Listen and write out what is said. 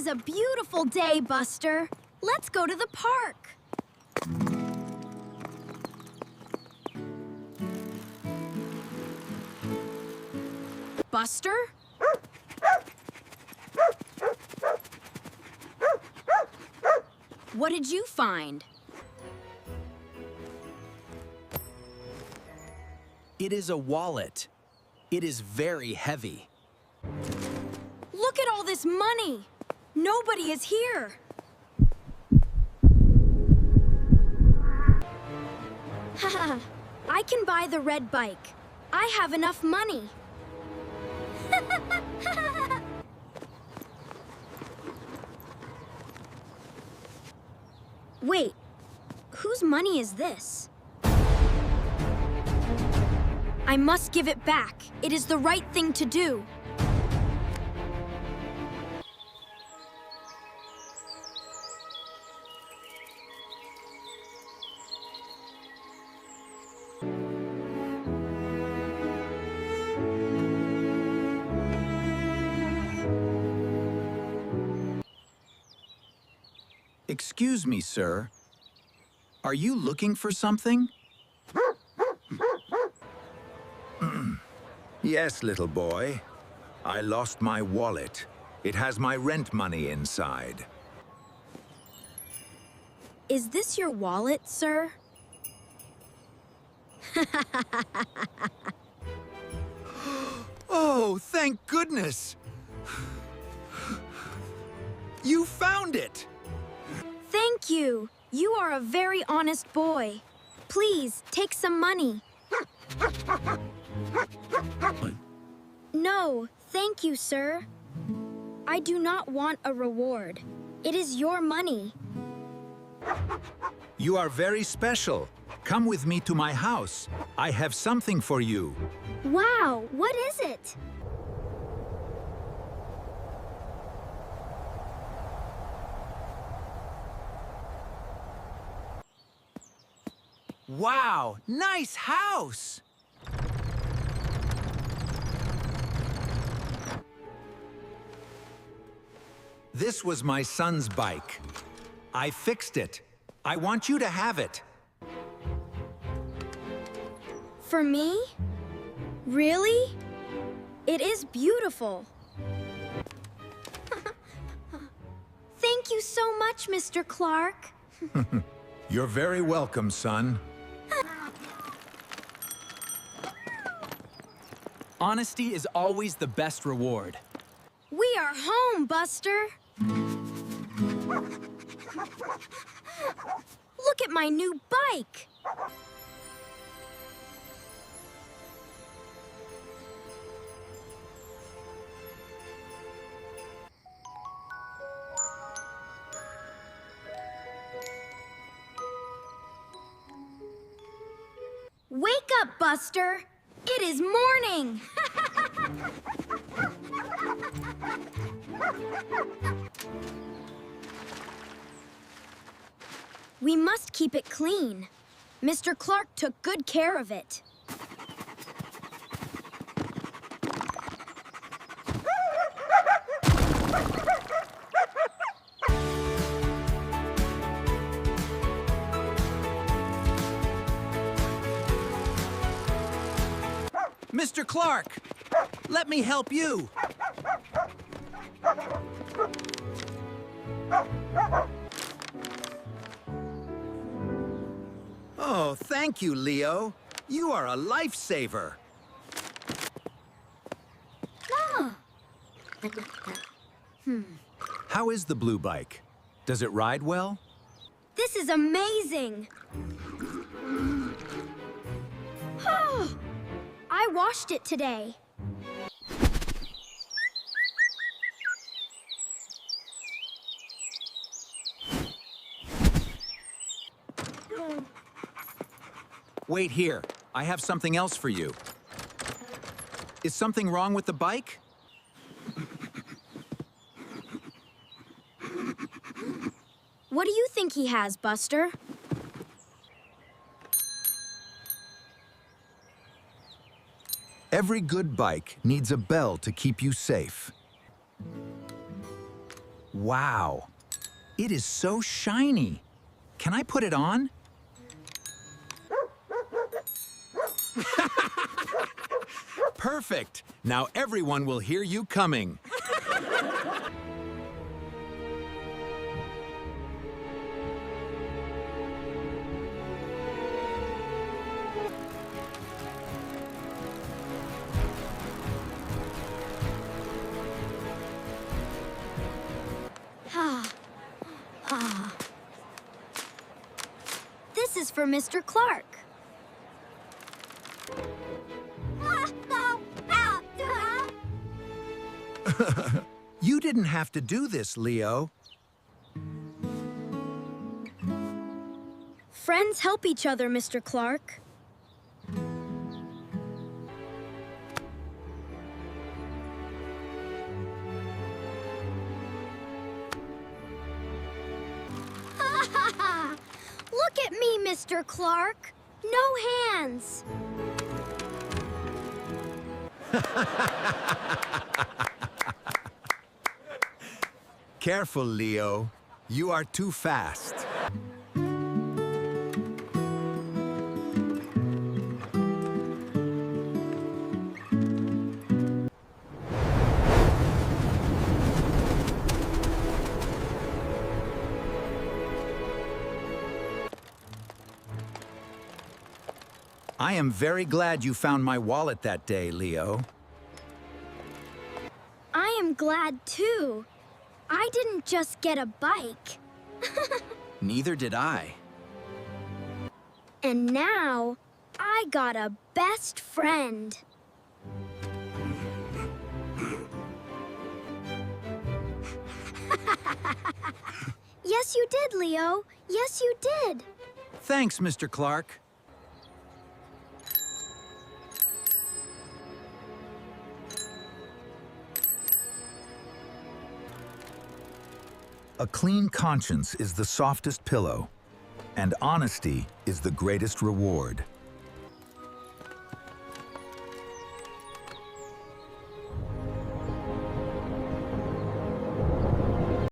is a beautiful day, Buster. Let's go to the park. Buster? What did you find? It is a wallet. It is very heavy. Look at all this money. Nobody is here. Haha, I can buy the red bike. I have enough money. Wait, whose money is this? I must give it back. It is the right thing to do. Excuse me, sir. Are you looking for something? Yes, little boy. I lost my wallet. It has my rent money inside. Is this your wallet, sir? Oh, thank goodness! You found it! Thank you. You are a very honest boy. Please, take some money. No, thank you, sir. I do not want a reward. It is your money. You are very special. Come with me to my house. I have something for you. Wow, what is it? Wow, nice house! This was my son's bike. I fixed it. I want you to have it. For me? Really? It is beautiful. Thank you so much, Mr. Clark. You're very welcome, son. Honesty is always the best reward. We are home, Buster. Look at my new bike. Wake up, Buster. It is morning. We must keep it clean. Mr. Clark took good care of it. Mr. Clark, let me help you. Oh, thank you, Leo. You are a lifesaver. How is the blue bike? Does it ride well? This is amazing. I washed it today. Wait here. I have something else for you. Is something wrong with the bike? What do you think he has, Buster? Every good bike needs a bell to keep you safe. Wow, it is so shiny. Can I put it on? Perfect. Now everyone will hear you coming. This is for Mr. Clark. You didn't have to do this, Leo. Friends help each other, Mr. Clark. Look at me, Mr. Clark. No hands. Careful, Leo. You are too fast. I am very glad you found my wallet that day, Leo. I am glad too. I didn't just get a bike. Neither did I. And now, I got a best friend. Yes, you did, Leo. Yes, you did. Thanks, Mr. Clark. A clean conscience is the softest pillow, and honesty is the greatest reward.